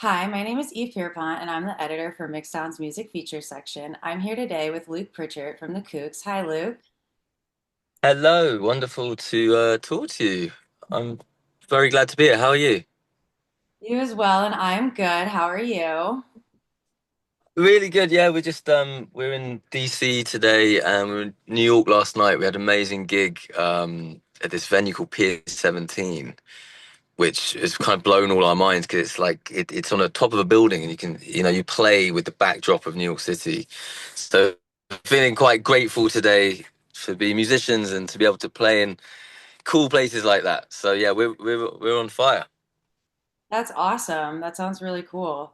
Hi, my name is Eve Pierpont, and I'm the editor for Mixed Sounds Music Features section. I'm here today with Luke Pritchard from the Kooks. Hi, Luke. Hello, wonderful to talk to you. I'm very glad to be here. How are you? You as well, and I'm good. How are you? Really good. Yeah, we're in DC today and we were in New York last night. We had an amazing gig at this venue called Pier 17, which has kind of blown all our minds because it's on the top of a building and you play with the backdrop of New York City. So feeling quite grateful today to be musicians and to be able to play in cool places like that. So yeah, we're on fire. That's awesome. That sounds really cool.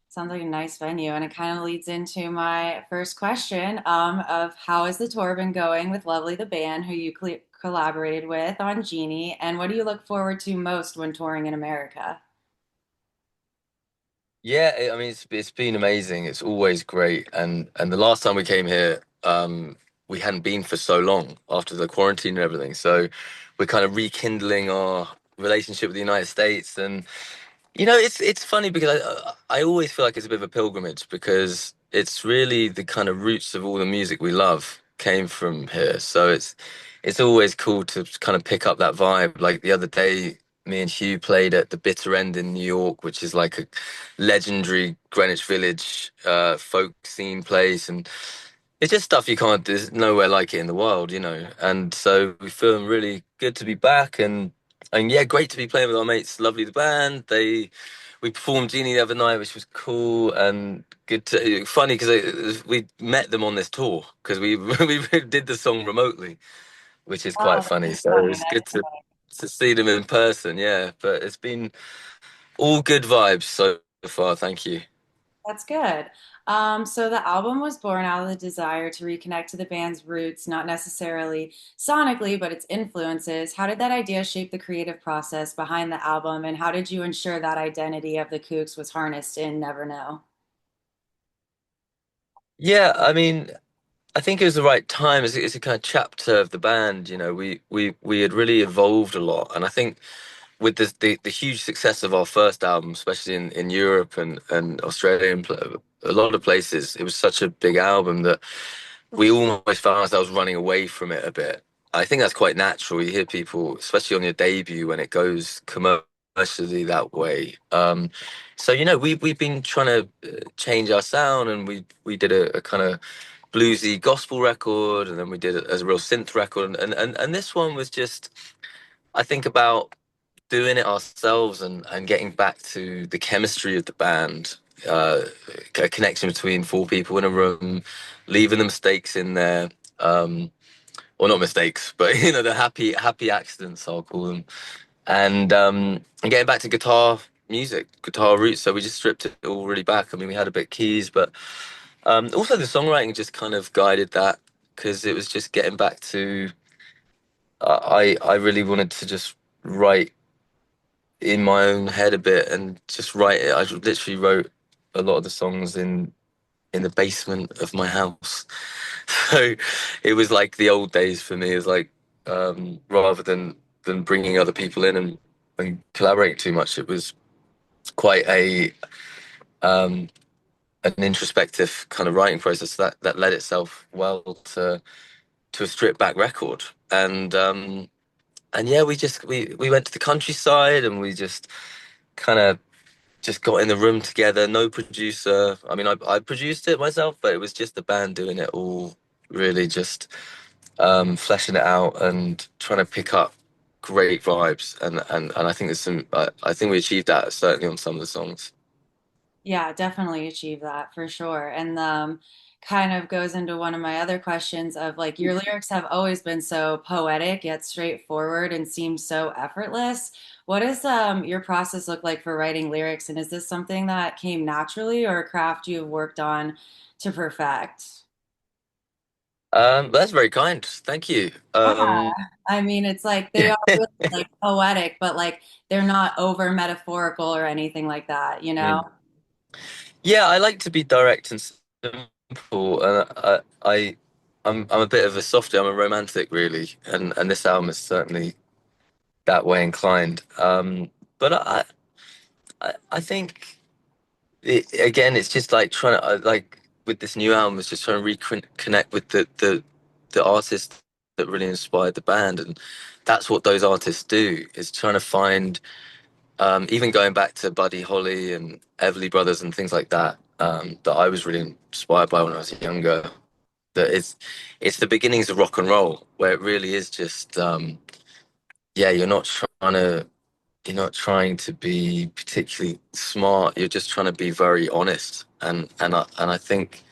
Sounds like a nice venue, and it kind of leads into my first question of how has the tour been going with Lovely the band, who you collaborated with on Genie, and what do you look forward to most when touring in America? Yeah, I mean it's been amazing. It's always great. And the last time we came here, we hadn't been for so long after the quarantine and everything. So we're kind of rekindling our relationship with the United States. And it's funny because I always feel like it's a bit of a pilgrimage because it's really the kind of roots of all the music we love came from here. So it's always cool to kind of pick up that vibe. Like the other day, me and Hugh played at the Bitter End in New York, which is like a legendary Greenwich Village folk scene place, and it's just stuff you can't. There's nowhere like it in the world. And so we feel really good to be back, and yeah, great to be playing with our mates. Lovely the band. We performed Genie the other night, which was cool and good. Funny because we met them on this tour because we we did the song remotely, which is quite Oh, funny. that's So funny. it's good to see them in person. Yeah, but it's been all good vibes so far. Thank you. That's good. So the album was born out of the desire to reconnect to the band's roots, not necessarily sonically, but its influences. How did that idea shape the creative process behind the album, and how did you ensure that identity of the Kooks was harnessed in Never Know? Yeah, I mean, I think it was the right time. It's a kind of chapter of the band. We had really evolved a lot, and I think with the huge success of our first album, especially in Europe and Australia and a lot of places, it was such a big album that we almost found ourselves running away from it a bit. I think that's quite natural. You hear people, especially on your debut, when it goes commercially that way. So we've been trying to change our sound, and we did a kind of bluesy gospel record, and then we did it as a real synth record, and this one was just I think about doing it ourselves and getting back to the chemistry of the band, a connection between four people in a room, leaving the mistakes in there, um, or not mistakes, but the happy accidents I'll call them, and getting back to guitar music, guitar roots. So we just stripped it all really back. I mean, we had a bit keys, but also the songwriting just kind of guided that because it was just getting back to I really wanted to just write in my own head a bit and just write it. I literally wrote a lot of the songs in the basement of my house. So it was like the old days for me. It's like rather than bringing other people in and collaborating too much, it was quite a um, an introspective kind of writing process that led itself well to a stripped back record. And yeah, we went to the countryside and we just kind of just got in the room together. No producer. I mean, I produced it myself, but it was just the band doing it all, really just fleshing it out and trying to pick up great vibes. And I think there's some. I think we achieved that certainly on some of the songs. Yeah, definitely achieve that for sure. And kind of goes into one of my other questions of like your lyrics have always been so poetic yet straightforward and seem so effortless. What does your process look like for writing lyrics? And is this something that came naturally or a craft you've worked on to perfect? That's very kind. Thank you. Yeah. I mean, it's like they are really like poetic, but like they're not over metaphorical or anything like that, you know? Mm. Yeah, I like to be direct and simple, and I'm a bit of a softie. I'm a romantic, really, and this album is certainly that way inclined. But I think. again, it's just like trying to like with this new album, it's just trying to reconnect with the artists that really inspired the band, and that's what those artists do. Is trying to find even going back to Buddy Holly and Everly Brothers and things like that that I was really inspired by when I was younger. That it's the beginnings of rock and roll where it really is just yeah, you're not trying to be particularly smart. You're just trying to be very honest, and I think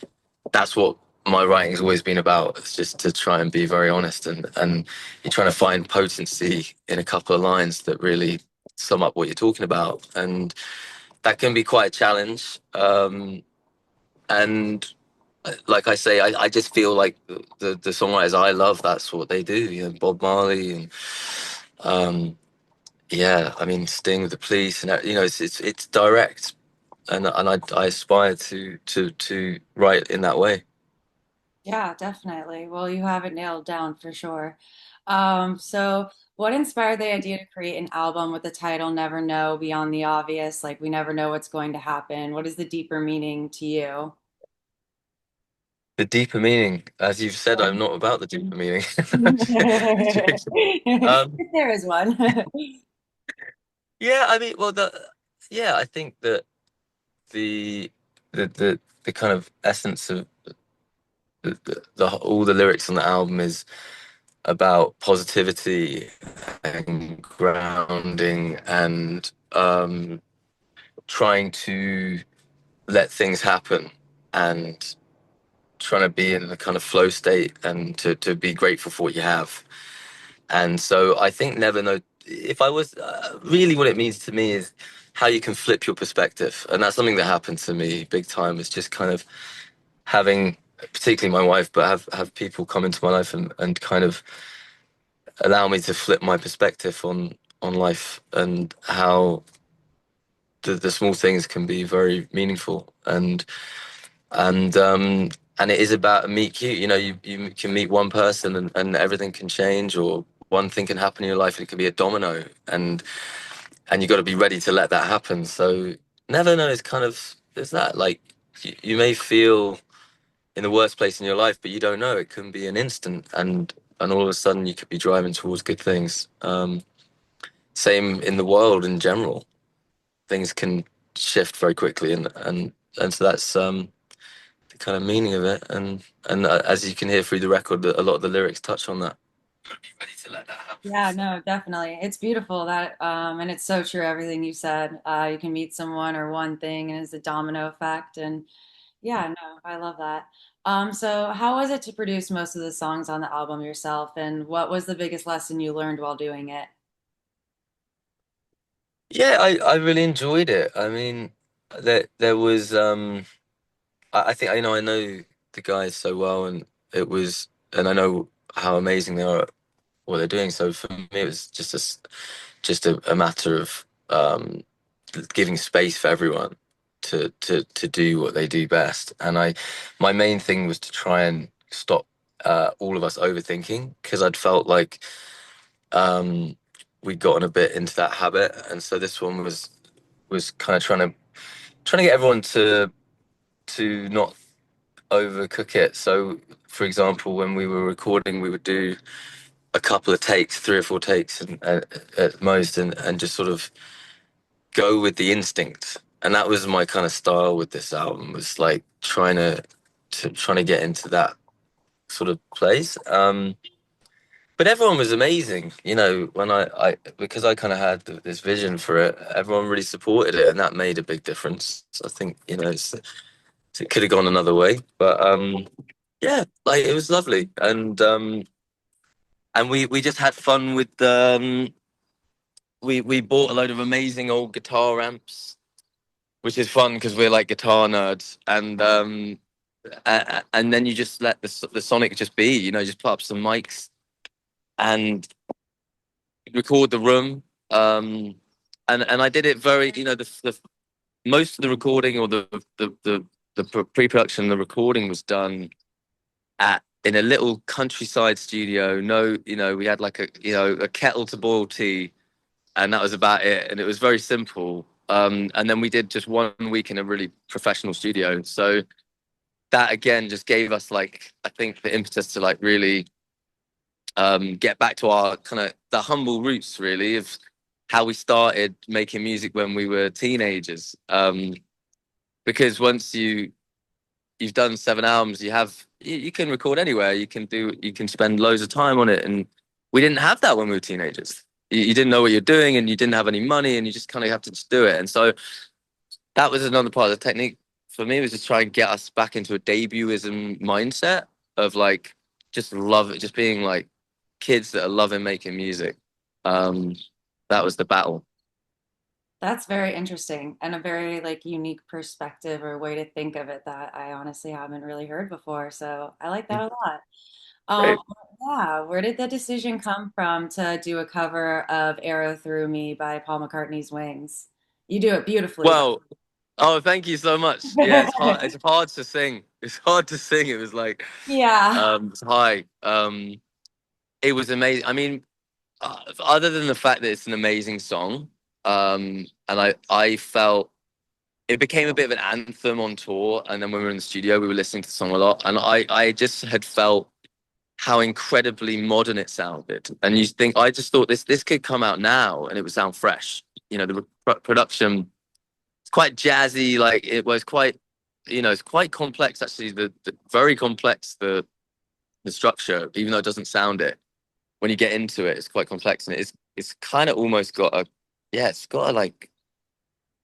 that's what my writing's always been about. It's just to try and be very honest, and you're trying to find potency in a couple of lines that really sum up what you're talking about, and that can be quite a challenge. And like I say, I just feel like the songwriters I love, that's what they do. You know, Bob Marley and um, yeah, I mean Sting with the Police, and you know, it's direct, and I aspire to write in that way. Yeah, definitely. Well, you have it nailed down for sure. So what inspired the idea to create an album with the title Never Know Beyond the Obvious? Like we never know what's going to happen. What is the deeper meaning to you? The deeper meaning, as you've said, I'm not about the deeper meaning. um, There is one. yeah, I mean, well, yeah, I think that the the kind of essence of all the lyrics on the album is about positivity and grounding and trying to let things happen and trying to be in a kind of flow state and to be grateful for what you have. And so I think never know if I was really what it means to me is how you can flip your perspective. And that's something that happened to me big time. It's just kind of having, particularly my wife, but have people come into my life and kind of allow me to flip my perspective on life and how the small things can be very meaningful and and it is about a meet cute. You know, you can meet one person and everything can change, or one thing can happen in your life and it can be a domino, and you got to be ready to let that happen. So never know is kind of there's that like you may feel in the worst place in your life, but you don't know. It can be an instant, and all of a sudden you could be driving towards good things. Same in the world in general. Things can shift very quickly, and so that's the kind of meaning of it. And as you can hear through the record, a lot of the lyrics touch on that. Ready to let that happen. Yeah, no, definitely. It's beautiful that, and it's so true, everything you said. You can meet someone or one thing and it's a domino effect. And yeah, no, I love that. So how was it to produce most of the songs on the album yourself? And what was the biggest lesson you learned while doing it? Yeah, I really enjoyed it. I mean, there was I think I know the guys so well, and it was and I know how amazing they are at what they're doing. So for me, it was just a matter of giving space for everyone to do what they do best. And my main thing was to try and stop all of us overthinking because I'd felt like um, we'd gotten a bit into that habit, and so this one was kind of trying to get everyone to not overcook it. So, for example, when we were recording, we would do a couple of takes, three or four takes, at most, and just sort of go with the instinct. And that was my kind of style with this album, was like trying to get into that sort of place. But everyone was amazing, you know, when I because I kind of had this vision for it, everyone really supported it, and that made a big difference. I think, you know, it could have gone another way, but yeah, like it was lovely, and we just had fun with we bought a load of amazing old guitar amps, which is fun because we're like guitar nerds, and then you just let the sonic just be, you know, just put up some mics and record the room. And I did it very, you know, the most of the recording or the pre-production, the recording was done at in a little countryside studio. No, you know, we had like a you know a kettle to boil tea, and that was about it. And it was very simple. And then we did just 1 week in a really professional studio. So that again just gave us like I think the impetus to like really get back to our kind of the humble roots really of how we started making music when we were teenagers. Because once you've done 7 albums, you can record anywhere. You can spend loads of time on it, and we didn't have that when we were teenagers. You didn't know what you're doing, and you didn't have any money, and you just kind of have to just do it. And so that was another part of the technique for me was to try and get us back into a debutism mindset of like just love it, just being like kids that are loving making music. Um, that was the battle. That's very interesting and a very like unique perspective or way to think of it that I honestly haven't really heard before. So I like that a lot. Um, Great. yeah, where did the decision come from to do a cover of Arrow Through Me by Paul McCartney's Wings? You do it beautifully, but Well, oh, thank you so much. Yeah, it's hard. It's hard to sing. It's hard to sing. It was like, yeah. it's high. It was amazing. I mean, other than the fact that it's an amazing song, and I felt it became a bit of an anthem on tour. And then when we were in the studio, we were listening to the song a lot, and I just had felt how incredibly modern it sounded. And you think, I just thought this could come out now and it would sound fresh. You know, the production it's quite jazzy. Like it was quite, it's quite complex actually. The very complex the structure, even though it doesn't sound it. When you get into it, it's quite complex, and it's kind of almost got a yeah, it's got a like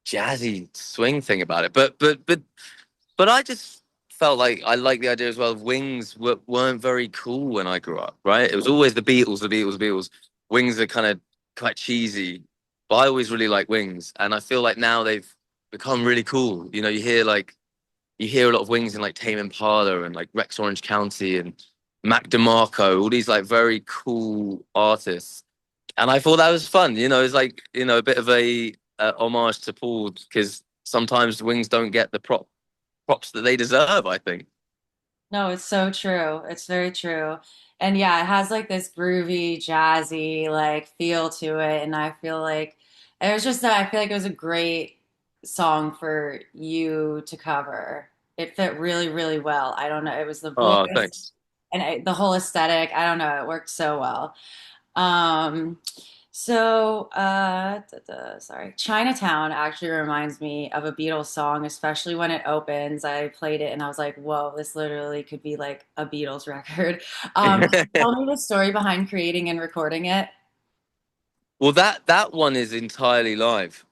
jazzy swing thing about it. But I just felt like I like the idea as well of Wings weren't very cool when I grew up, right? It was always the Beatles, the Beatles, the Beatles. Wings are kind of quite cheesy, but I always really like Wings, and I feel like now they've become really cool. You know, you hear a lot of Wings in like Tame Impala and like Rex Orange County and Mac DeMarco, all these like very cool artists. And I thought that was fun. You know, it's like, a bit of a homage to Paul because sometimes Wings don't get the props that they deserve, I think. No, it's so true. It's very true. And yeah, it has like this groovy, jazzy like feel to it. And I feel like it was just that I feel like it was a great song for you to cover. It fit really, really well. I don't know. It was the Oh, voice thanks. and the whole aesthetic. I don't know. It worked so well. Um, sorry, Chinatown actually reminds me of a Beatles song, especially when it opens. I played it and I was like, whoa, this literally could be like a Beatles record. Tell me the story behind creating and recording it. Well, that one is entirely live,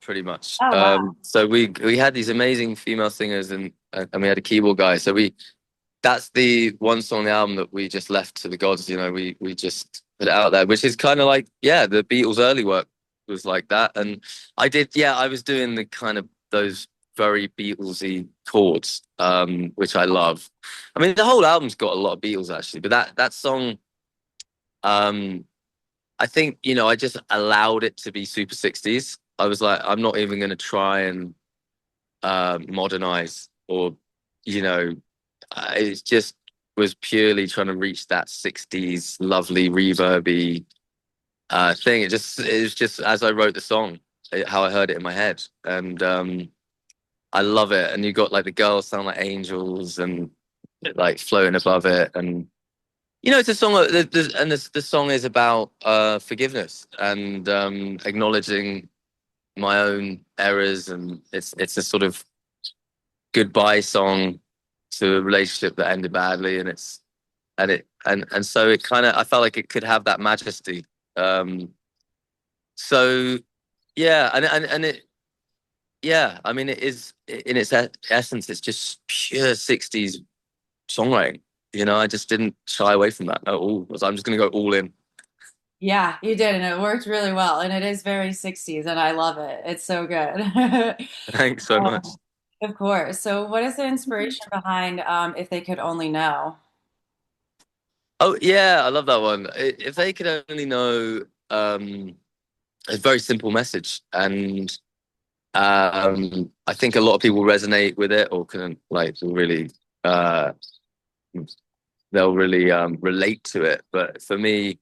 pretty much. Oh, wow. So we had these amazing female singers and we had a keyboard guy. So we that's the one song on the album that we just left to the gods. You know, we just put it out there, which is kind of like yeah, the Beatles' early work was like that. And I was doing the kind of those very Beatlesy chords, which I love. I mean, the whole album's got a lot of Beatles actually, but that song, um, I think I just allowed it to be super 60s. I was like, I'm not even going to try and modernize or you know it just was purely trying to reach that 60s lovely reverby thing. It was just as I wrote the song, how I heard it in my head, and I love it. And you got like the girls sound like angels and like floating above it, and it's a song and the song is about forgiveness and acknowledging my own errors, and it's a sort of goodbye song to a relationship that ended badly, and and so it kind of I felt like it could have that majesty. Um, so yeah, and it yeah, I mean it is in its essence, it's just pure '60s songwriting. I just didn't shy away from that at all. I'm just gonna go all in. Yeah, you did, and it worked really well. And it is very 60s, and I love it. It's so good. Thanks so much. Of course. So, what is the inspiration behind If They Could Only Know? Oh yeah, I love that one. If they could only know, it's a very simple message, and I think a lot of people resonate with it or can like really uh, they'll really relate to it. But for me,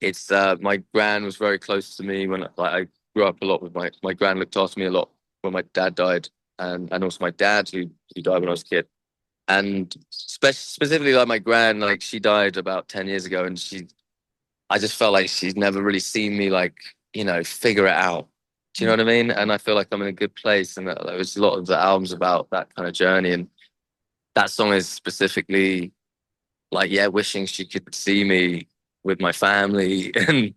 it's my gran was very close to me when like I grew up a lot with my gran looked after me a lot when my dad died, and also my dad who died when I was a kid. And specifically like my gran, like she died about 10 years ago, and I just felt like she's never really seen me like, figure it out. Do you know what I mean? And I feel like I'm in a good place, and that there was a lot of the albums about that kind of journey, and that song is specifically like, yeah, wishing she could see me with my family, and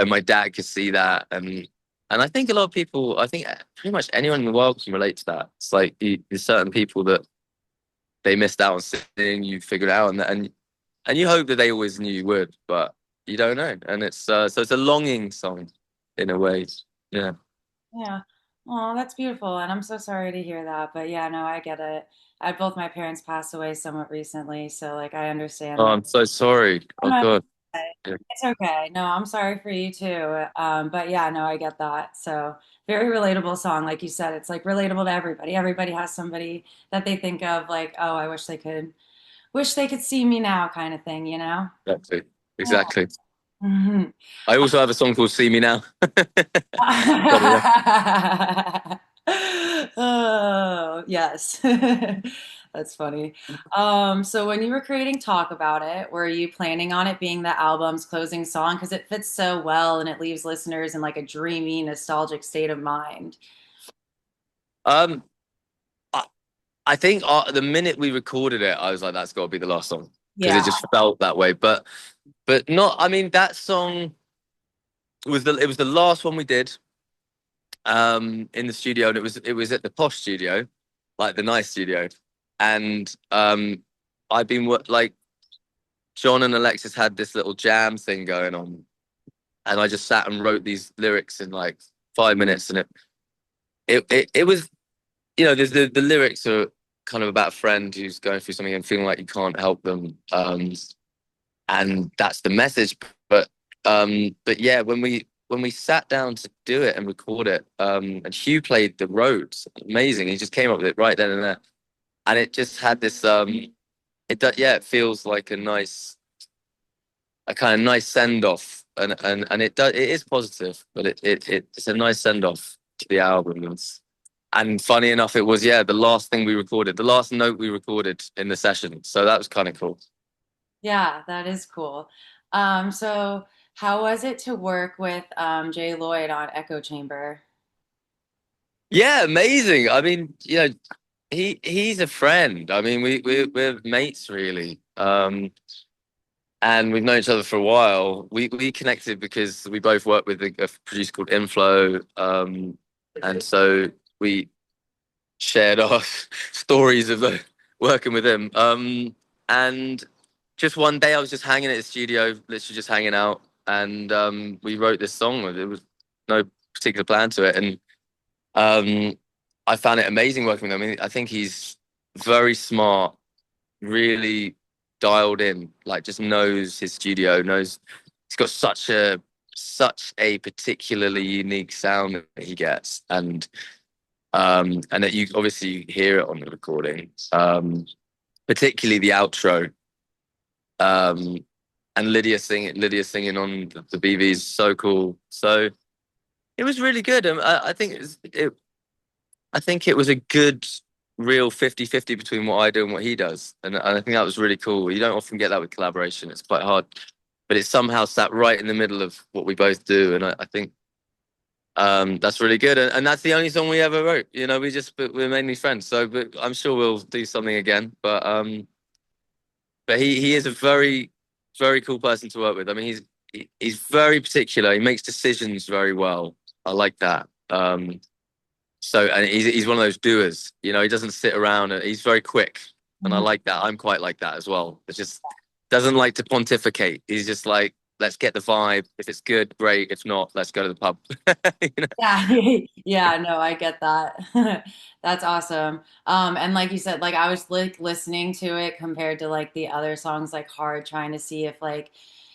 my dad could see that, and I think a lot of people, I think pretty much anyone in the world can relate to that. It's like there's certain people that they missed out on seeing you figure it out, and you hope that they always knew you would, but you don't know. And so it's a longing song in a way. Yeah. Yeah. Oh, that's beautiful. And I'm so sorry to hear that. But yeah, no, I get it. I both my parents passed away somewhat recently, so like I understand Oh, that. I'm so sorry. Oh, Oh no, God. Yeah. it's okay. No, I'm sorry for you too. But yeah, no, I get that. So very relatable song, like you said. It's like relatable to everybody. Everybody has somebody that they think of like, oh, I wish they could see me now kind of thing, you know? Exactly. Yeah. Exactly. Mhm. I also have a song called "See Me Now." Funny enough. Oh, yes. That's funny. So when you were creating Talk About It, were you planning on it being the album's closing song? Because it fits so well and it leaves listeners in like a dreamy, nostalgic state of mind. Um, I, I think the minute we recorded it, I was like, "That's got to be the last song," because it Yeah. just felt that way. But not. I mean, that song was the last one we did in the studio, and it was at the posh studio, like the nice studio, and I've been like John and Alexis had this little jam thing going on, and I just sat and wrote these lyrics in like 5 minutes, and it was, the lyrics are kind of about a friend who's going through something and feeling like you can't help them, and that's the message. But yeah, when we sat down to do it and record it, and Hugh played the Rhodes, amazing. He just came up with it right then and there, and it just had this. Yeah, it feels like a kind of nice send off, and it is positive, but it's a nice send off to the album. And funny enough, it was, yeah, the last thing we recorded, the last note we recorded in the session. So that was kind of cool. Yeah, that is cool. So how was it to work with Jay Lloyd on Echo Chamber? Yeah, amazing. I mean, he's a friend. I mean, we're mates really. And we've known each other for a while. We connected because we both work with a producer called Inflow. And so we shared our stories of working with him. And just one day I was just hanging at his studio, literally just hanging out, and we wrote this song. It was no particular plan to it, and um, I found it amazing working with him. I mean, I think he's very smart, really dialed in, like just knows his studio, knows he's got such a particularly unique sound that he gets, and that you obviously hear it on the recording, particularly the outro, um, and Lydia singing on the BV is so cool. So it was really good. I think it was a good, real 50-50 between what I do and what he does. And I think that was really cool. You don't often get that with collaboration. It's quite hard. But it somehow sat right in the middle of what we both do. And I think that's really good. And that's the only song we ever wrote. But we're mainly friends. So but I'm sure we'll do something again. But he is a very, very cool person to work with. I mean, he's very particular. He makes decisions very well. I like that. And he's one of those doers. He doesn't sit around. He's very quick, and I Mhm. like that. I'm quite like that as well. It just doesn't like to pontificate. He's just like, let's get the vibe. If it's good, great. If not, let's go to the pub. You know? Yeah, yeah, no, I get that. That's awesome. And like you said, like I was like listening to it compared to like the other songs like Hard, trying to see if like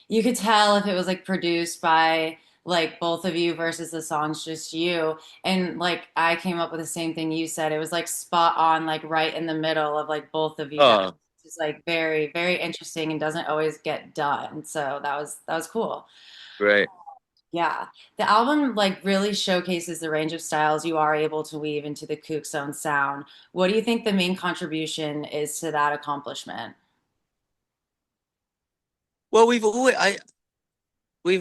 you could tell if it was like produced by like both of you versus the song's just you. And like I came up with the same thing you said. It was like spot on, like right in the middle of like both of you guys. Oh, It's like very, very interesting and doesn't always get done. So that was cool. great. Yeah. The album like really showcases the range of styles you are able to weave into the Kooks own sound. What do you think the main contribution is to that accomplishment? Well, we've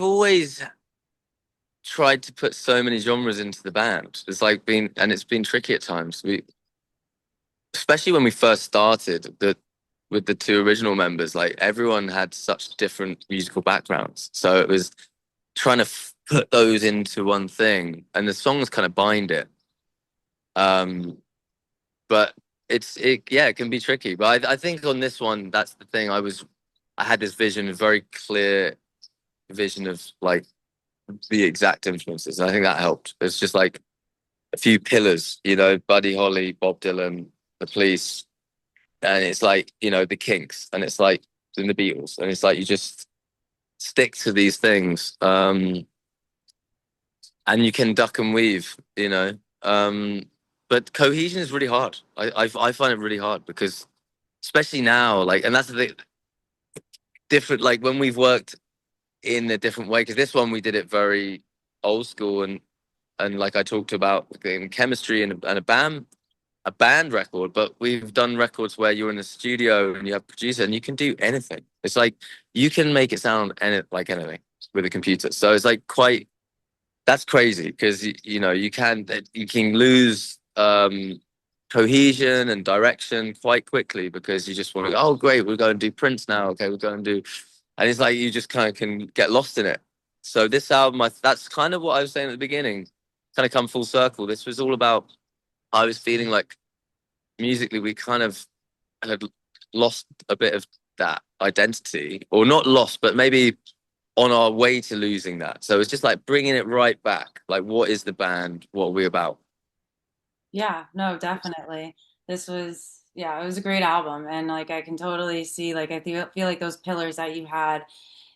always tried to put so many genres into the band. It's been tricky at times. Especially when we first started, with the two original members, like everyone had such different musical backgrounds. So it was trying to put those into one thing, and the songs kind of bind it. Um, but yeah, it can be tricky. But I think on this one, that's the thing. I had this vision, a very clear vision of like the exact influences. And I think that helped. It's just like a few pillars, Buddy Holly, Bob Dylan, The Police, and it's like, the Kinks, and it's like in the Beatles, and it's like you just stick to these things, and you can duck and weave. But cohesion is really hard. I find it really hard because especially now, like, and that's the thing, different, like when we've worked in a different way, because this one we did it very old school, and like I talked about in chemistry and a band record, but we've done records where you're in the studio and you have a producer and you can do anything. It's like you can make it sound like anything with a computer. So it's like quite that's crazy because you can lose cohesion and direction quite quickly because you just want to go, oh great, we're going to do Prince now. Okay, we're going to do, and it's like you just kind of can get lost in it. So this album, that's kind of what I was saying at the beginning, kind of come full circle. This was all about, I was feeling like musically we kind of had lost a bit of that identity, or not lost, but maybe on our way to losing that. So it's just like bringing it right back. Like, what is the band? What are we about? Yeah, no, definitely. Yeah, it was a great album. And like, I can totally see, like, feel like those pillars that you had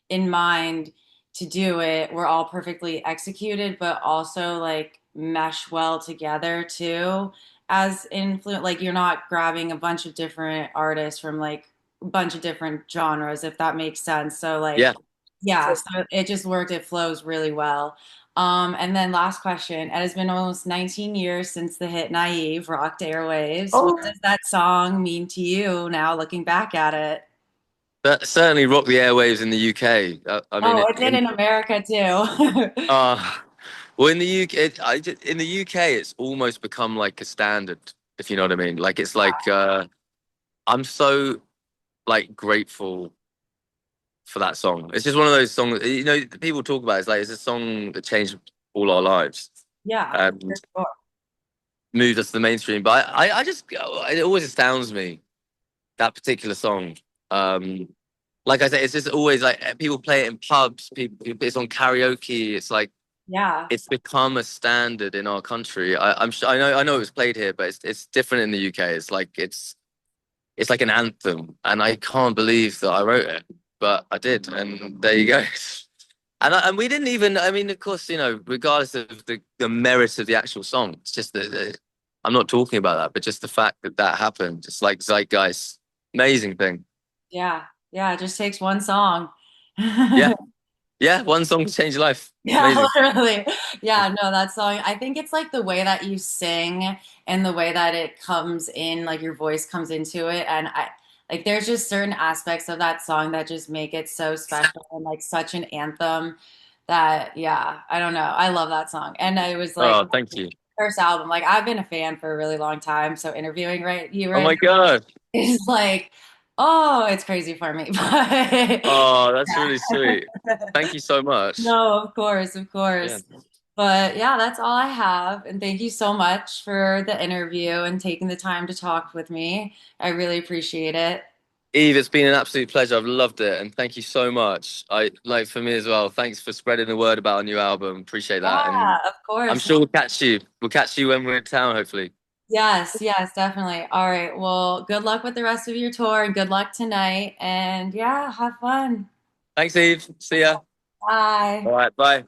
in mind to do it were all perfectly executed, but also like mesh well together too. As influence, like, you're not grabbing a bunch of different artists from like a bunch of different genres, if that makes sense. So, like, Yeah. yeah, so it just worked. It flows really well. And then last question. It has been almost 19 years since the hit Naive rocked airwaves. What Oh. does that song mean to you now looking back at it? That certainly rocked the airwaves in the UK. I mean, Oh, it did in America too. uh, well, in the UK, in the UK, it's almost become like a standard, if you know what I mean. Like, it's like, I'm so like grateful for that song. It's just one of those songs, people talk about it, it's like, it's a song that changed all our lives Yeah, for and sure. moved us to the mainstream. But I just, it always astounds me, that particular song. Um, like I say, it's just always like people play it in pubs. It's on karaoke. It's like Yeah. it's become a standard in our country. I'm sure I know it was played here, but it's different in the UK. It's like an anthem, and I can't believe that I wrote it, but I did, and there you go. And we didn't even. I mean, of course, regardless of the merit of the actual song, it's just that I'm not talking about that, but just the fact that that happened. It's like zeitgeist, amazing thing. Yeah. Yeah. It just takes one song. Yeah, yeah. One song to change your life. Yeah, Amazing. literally. Yeah, no, that song. I think it's like the way that you sing and the way that it comes in, like your voice comes into it. And I like there's just certain aspects of that song that just make it so special and like such an anthem that, yeah, I don't know. I love that song. And I was like Oh, thank you. first album, like I've been a fan for a really long time. So interviewing you Oh right my God. is like, oh, it's crazy for me. But Oh, that's really yeah. sweet. Thank you so much. No, of course, of Yeah. course. But yeah, that's all I have. And thank you so much for the interview and taking the time to talk with me. I really appreciate it. Eve, it's been an absolute pleasure. I've loved it, and thank you so much. I like for me as well. Thanks for spreading the word about our new album. Appreciate that, and Yeah, of I'm course. sure we'll catch you. We'll catch you when we're in town, hopefully. Yes, yes, definitely. All right. Well, good luck with the rest of your tour and good luck tonight. And yeah, have fun. Thanks, Eve. See ya. Bye. All right, bye.